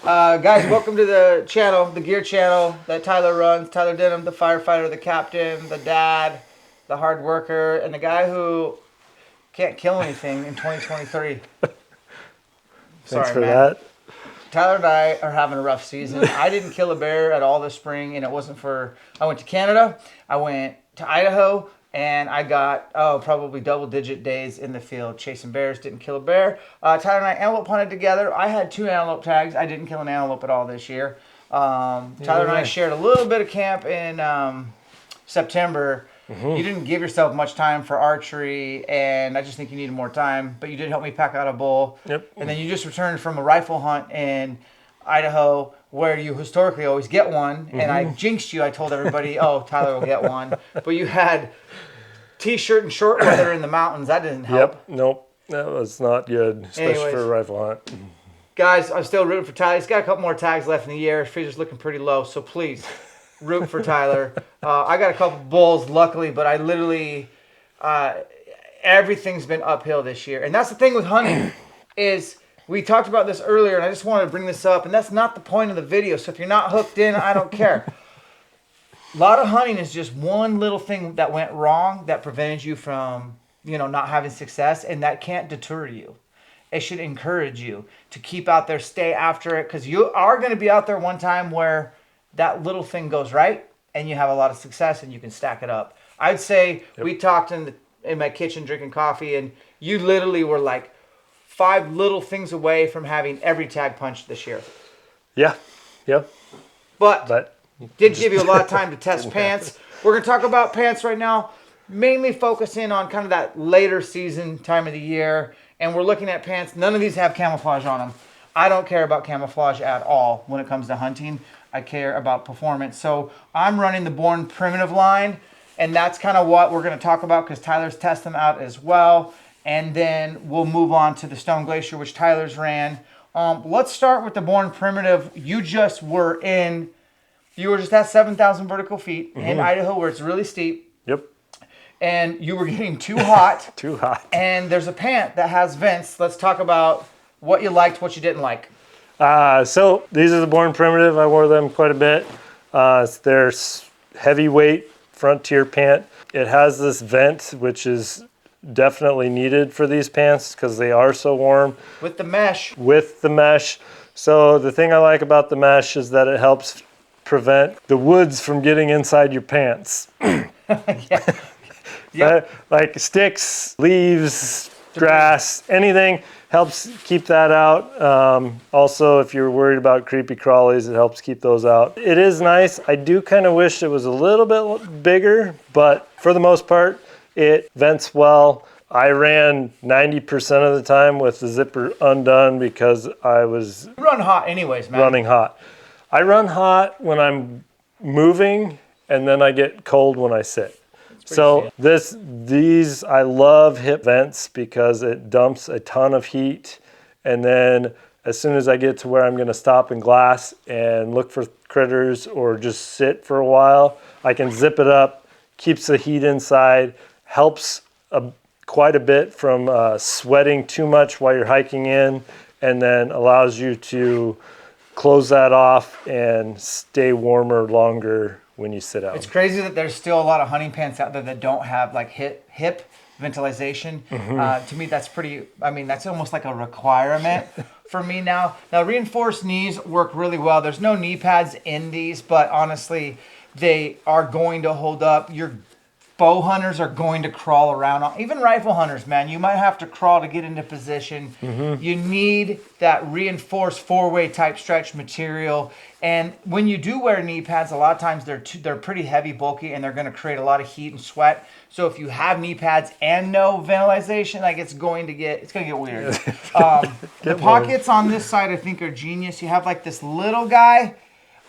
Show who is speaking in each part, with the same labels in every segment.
Speaker 1: Guys, welcome to the channel, the gear channel that Tyler runs. Tyler Denham, the firefighter, the captain, the dad, the hard worker, and the guy who can't kill anything in 2023.
Speaker 2: Thanks for that.
Speaker 1: Tyler and I are having a rough season. I didn't kill a bear at all this spring, and it wasn't for... I went to Canada, I went to Idaho, and I got, probably double-digit days in the field chasing bears. Didn't kill a bear. Tyler and I antelope hunted together. I had 2 antelope tags. I didn't kill an antelope at all this year. Tyler and I shared a little bit of camp in September. You didn't give yourself much time for archery, and I just think you needed more time. But you did help me pack out a bull.
Speaker 2: Yep.
Speaker 1: And then you just returned from a rifle hunt in Idaho, where you historically always get one. And I jinxed you. I told everybody, oh, Tyler will get one. But you had t-shirt and short weather in the mountains. That didn't help.
Speaker 2: Yep. Nope. That was not good, especially for a rifle hunt.
Speaker 1: Guys, I'm still rooting for Tyler. He's got a couple more tags left in the year. His freezer's looking pretty low, so please root for Tyler. I got a couple bulls, luckily, but I literally, everything's been uphill this year. And that's the thing with hunting is we talked about this earlier, and I just wanted to bring this up, and that's not the point of the video. So if you're not hooked in, I don't care. A lot of hunting is just one little thing that went wrong that prevented you from, not having success, and that can't deter you. It should encourage you to keep out there, stay after it, because you are going to be out there one time where that little thing goes right, and you have a lot of success, and you can stack it up. I'd say we talked in my kitchen drinking coffee, and you literally were like 5 little things away from having every tag punched this year.
Speaker 2: Yeah. Yep.
Speaker 1: But did give you a lot of time to test pants. We're going to talk about pants right now, mainly focusing on kind of that later season time of the year. And we're looking at pants. None of these have camouflage on them. I don't care about camouflage at all when it comes to hunting. I care about performance. So I'm running the Born Primitive line, and that's kind of what we're going to talk about because Tyler's tested them out as well. And then we'll move on to the Stone Glacier, which Tyler's ran. Let's start with the Born Primitive. You were just at 7,000 vertical feet in Idaho where it's really steep.
Speaker 2: Yep.
Speaker 1: And you were getting too hot.
Speaker 2: Too hot.
Speaker 1: And there's a pant that has vents. Let's talk about what you liked, what you didn't like.
Speaker 2: So these are the Born Primitive. I wore them quite a bit. It's their heavyweight frontier pant. It has this vent, which is definitely needed for these pants because they are so warm.
Speaker 1: With the mesh.
Speaker 2: So the thing I like about the mesh is that it helps prevent the woods from getting inside your pants. Like sticks, leaves, grass, anything helps keep that out. Also, if you're worried about creepy crawlies, it helps keep those out. It is nice. I do kind of wish it was a little bit bigger, but for the most part, it vents well. I ran 90% of the time with the zipper undone because I was...
Speaker 1: You run hot anyways, man.
Speaker 2: Running hot. I run hot when I'm moving, and then I get cold when I sit. So these I love hip vents because it dumps a ton of heat, and then as soon as I get to where I'm going to stop and glass and look for critters or just sit for a while, I can zip it up, keeps the heat inside, helps quite a bit from sweating too much while you're hiking in, and then allows you to close that off and stay warmer longer when you sit out.
Speaker 1: It's crazy that there's still a lot of hunting pants out there that don't have like hip ventilation. To me, that's that's almost like a requirement for me now. Now, reinforced knees work really well. There's no knee pads in these, but honestly, they are going to hold up. Your bow hunters are going to crawl around. Even rifle hunters, man, you might have to crawl to get into position. You need that reinforced 4-way type stretch material. And when you do wear knee pads, a lot of times they're pretty heavy, bulky, and they're going to create a lot of heat and sweat. So if you have knee pads and no ventilation, like it's going to get weird. The pockets on this side, I think, are genius. You have like this little guy,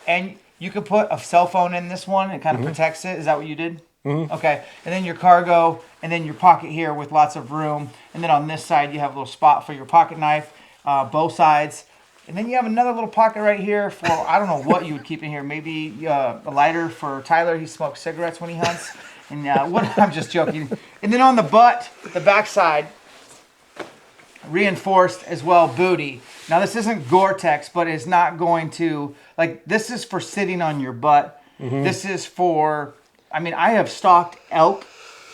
Speaker 1: and you could put a cell phone in this one. It kind of protects it. Is that what you did? Okay. And then your cargo, and then your pocket here with lots of room. And then on this side, you have a little spot for your pocket knife, both sides. And then you have another little pocket right here for, I don't know what you would keep in here. Maybe a lighter for Tyler. He smokes cigarettes when he hunts. And I'm just joking. And then on the butt, the back side, reinforced as well, booty. Now this isn't Gore-Tex, but it's not going to, like, this is for sitting on your butt. This is for, I mean, I have stalked elk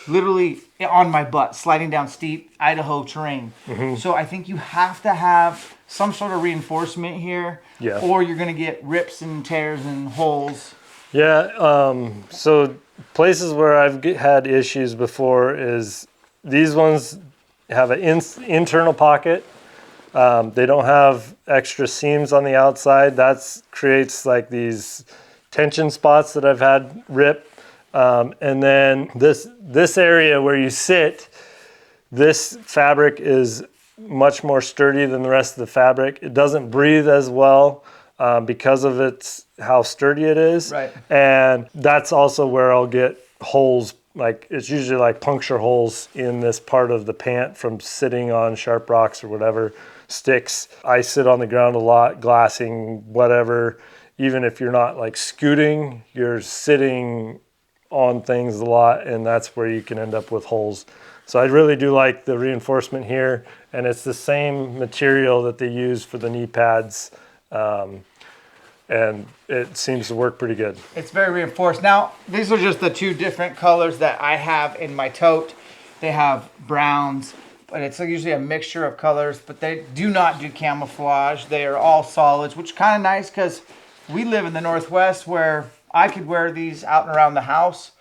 Speaker 1: literally on my butt, sliding down steep Idaho terrain. So I think you have to have some sort of reinforcement here, or you're going to get rips and tears and holes.
Speaker 2: Yeah, so places where I've had issues before is these ones have an internal pocket. They don't have extra seams on the outside. That creates like these tension spots that I've had rip. And then this area where you sit, this fabric is much more sturdy than the rest of the fabric. It doesn't breathe as well because of how sturdy it is.
Speaker 1: Right.
Speaker 2: And that's also where I'll get holes. Like it's usually like puncture holes in this part of the pant from sitting on sharp rocks or whatever, sticks. I sit on the ground a lot, glassing, whatever. Even if you're not like scooting, you're sitting on things a lot, and that's where you can end up with holes. So I really do like the reinforcement here, and it's the same material that they use for the knee pads. And it seems to work pretty good.
Speaker 1: It's very reinforced. Now, these are just the two different colors that I have in my tote. They have browns, but it's usually a mixture of colors, but they do not do camouflage. They are all solids, which is kind of nice because we live in the Northwest where I could wear these out and around the house,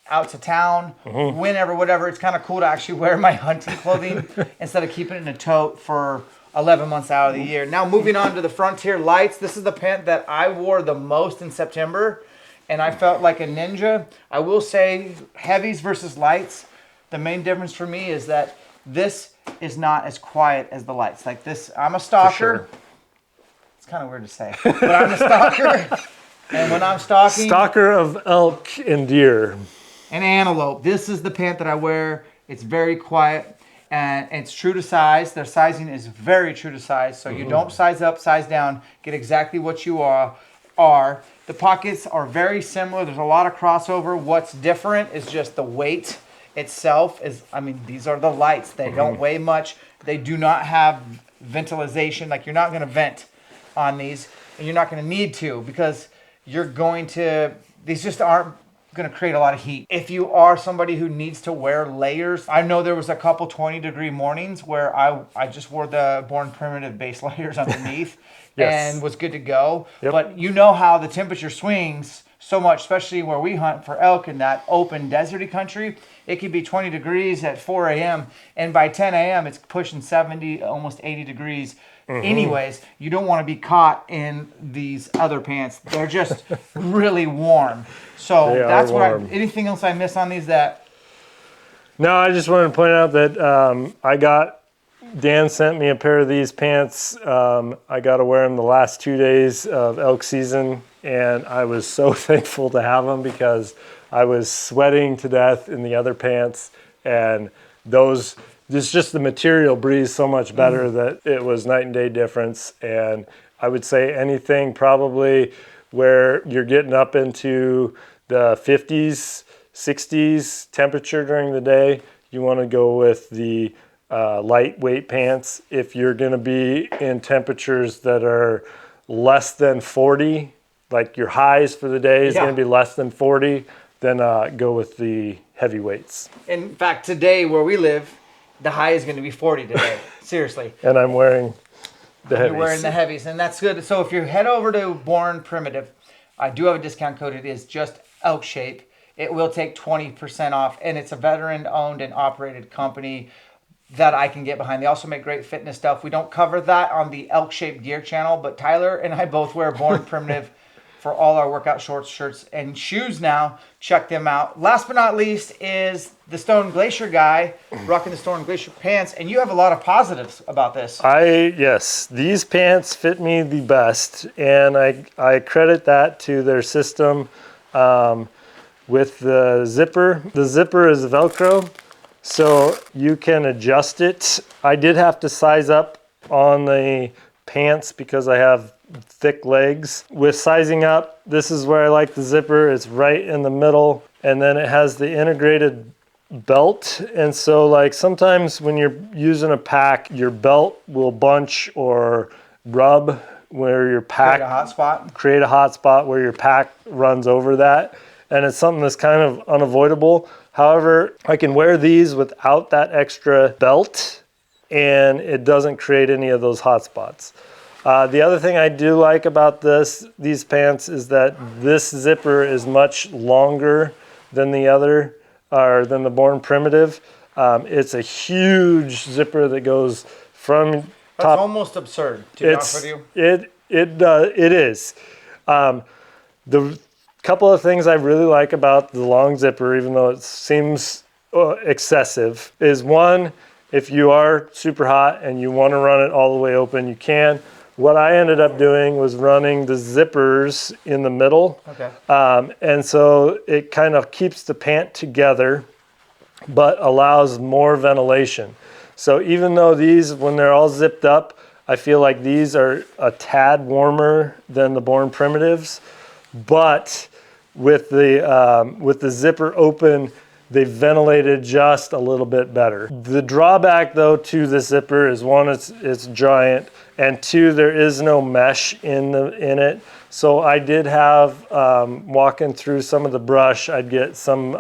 Speaker 1: out to town, whenever, whatever. It's kind of cool to actually wear my hunting clothing instead of keeping it in a tote for 11 months out of the year. Now moving on to the Frontier Lights. This is the pant that I wore the most in September, and I felt like a ninja. I will say heavies versus lights, the main difference for me is that this is not as quiet as the lights. Like this, I'm a stalker.
Speaker 2: Sure.
Speaker 1: It's kind of weird to say, but I'm a stalker. And when I'm stalking...
Speaker 2: Stalker of elk and deer.
Speaker 1: And antelope. This is the pant that I wear. It's very quiet. And it's true to size. Their sizing is very true to size. So you don't size up, size down. Get exactly what you are. The pockets are very similar. There's a lot of crossover. What's different is just the weight itself. I mean, these are the lights. They don't weigh much. They do not have ventilation. Like, you're not going to vent on these. And you're not going to need to because these just aren't going to create a lot of heat. If you are somebody who needs to wear layers, I know there was a couple 20-degree mornings where I just wore the Born Primitive base layers underneath and was good to go.
Speaker 2: Yep.
Speaker 1: But you know how the temperature swings so much, especially where we hunt for elk in that open deserty country. It could be 20 degrees at 4 a.m. and by 10 a.m. it's pushing 70, almost 80 degrees. Anyways, you don't want to be caught in these other pants. They're just really warm. So that's what anything else I miss on these that?
Speaker 2: No, I just wanted to point out that Dan sent me a pair of these pants. I got to wear them the last 2 days of elk season, and I was so thankful to have them because I was sweating to death in the other pants, and just the material breathes so much better that it was night and day difference. And I would say anything probably where you're getting up into the 50s, 60s temperature during the day, you want to go with the lightweight pants. If you're going to be in temperatures that are less than 40, like your highs for the day is going to be less than 40, then go with the heavyweights.
Speaker 1: In fact, today where we live, the high is going to be 40 today. Seriously.
Speaker 2: And I'm wearing the heavies.
Speaker 1: You're wearing the heavies, and that's good. So if you head over to Born Primitive, I do have a discount code. It is just ElkShape. It will take 20% off, and it's a veteran-owned and operated company that I can get behind. They also make great fitness stuff. We don't cover that on the ElkShape Gear channel, but Tyler and I both wear Born Primitive for all our workout shorts, shirts, and shoes now. Check them out. Last but not least is the Stone Glacier guy rocking the Stone Glacier pants, and you have a lot of positives about this.
Speaker 2: Yes, these pants fit me the best, and I credit that to their system with the zipper. The zipper is Velcro, so you can adjust it. I did have to size up on the pants because I have thick legs. With sizing up, this is where I like the zipper. It's right in the middle, and then it has the integrated belt. And so like sometimes when you're using a pack, your belt will bunch or rub where your pack
Speaker 1: Create a hot spot
Speaker 2: where your pack runs over that, and it's something that's kind of unavoidable. However, I can wear these without that extra belt, and it doesn't create any of those hot spots. The other thing I do like about these pants is that this zipper is much longer than than the Born Primitive. It's a huge zipper that goes from top.
Speaker 1: That's almost absurd, to be honest with you.
Speaker 2: It is. The couple of things I really like about the long zipper, even though it seems excessive, is one, if you are super hot and you want to run it all the way open, you can. What I ended up doing was running the zippers in the middle.
Speaker 1: Okay.
Speaker 2: And so it kind of keeps the pant together, but allows more ventilation. So even though these, when they're all zipped up, I feel like these are a tad warmer than the Born Primitives, but with the zipper open, they ventilated just a little bit better. The drawback though to the zipper is one, it's giant, and two, there is no mesh in it. So I did have, walking through some of the brush, I'd get some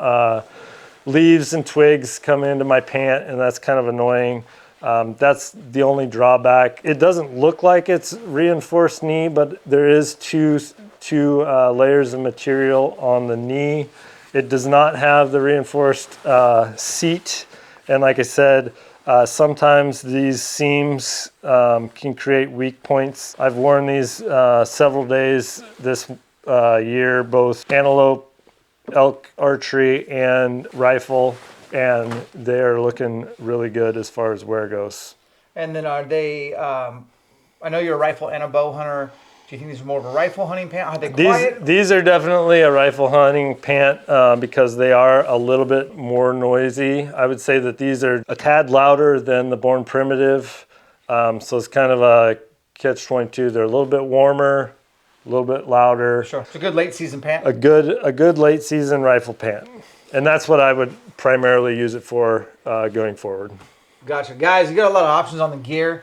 Speaker 2: leaves and twigs come into my pant, and that's kind of annoying. That's the only drawback. It doesn't look like it's reinforced knee, but there is two layers of material on the knee. It does not have the reinforced seat, and like I said, sometimes these seams can create weak points. I've worn these several days this year, both antelope, elk archery, and rifle, and they're looking really good as far as wear goes.
Speaker 1: And then are they, I know you're a rifle and a bow hunter. Do you think these are more of a rifle hunting pant? Are they quiet?
Speaker 2: These are definitely a rifle hunting pant because they are a little bit more noisy. I would say that these are a tad louder than the Born Primitive. So it's kind of a catch-22. They're a little bit warmer, a little bit louder.
Speaker 1: Sure. It's a good late season pant.
Speaker 2: A good late season rifle pant. And that's what I would primarily use it for going forward.
Speaker 1: Gotcha. Guys, you got a lot of options on the gear.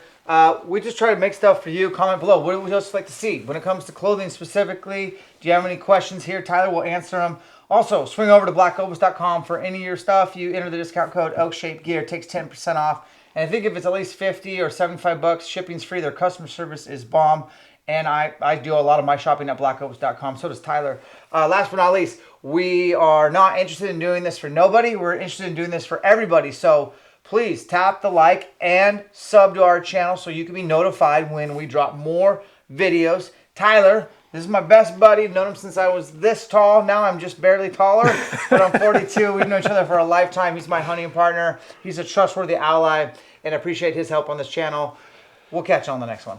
Speaker 1: We just try to make stuff for you. Comment below. What would you else like to see? When it comes to clothing specifically, do you have any questions here? Tyler will answer them. Also, swing over to blackopus.com for any of your stuff. You enter the discount code ElkShape Gear. It takes 10% off. And I think if it's at least 50 or 75 bucks, shipping's free. Their customer service is bomb. And I do a lot of my shopping at blackopus.com. So does Tyler. Last but not least, we are not interested in doing this for nobody. We're interested in doing this for everybody. So please tap the like and sub to our channel so you can be notified when we drop more videos. Tyler, this is my best buddy. I've known him since I was this tall. Now I'm just barely taller, but I'm 42. We've known each other for a lifetime. He's my hunting partner. He's a trustworthy ally, and I appreciate his help on this channel. We'll catch you on the next one.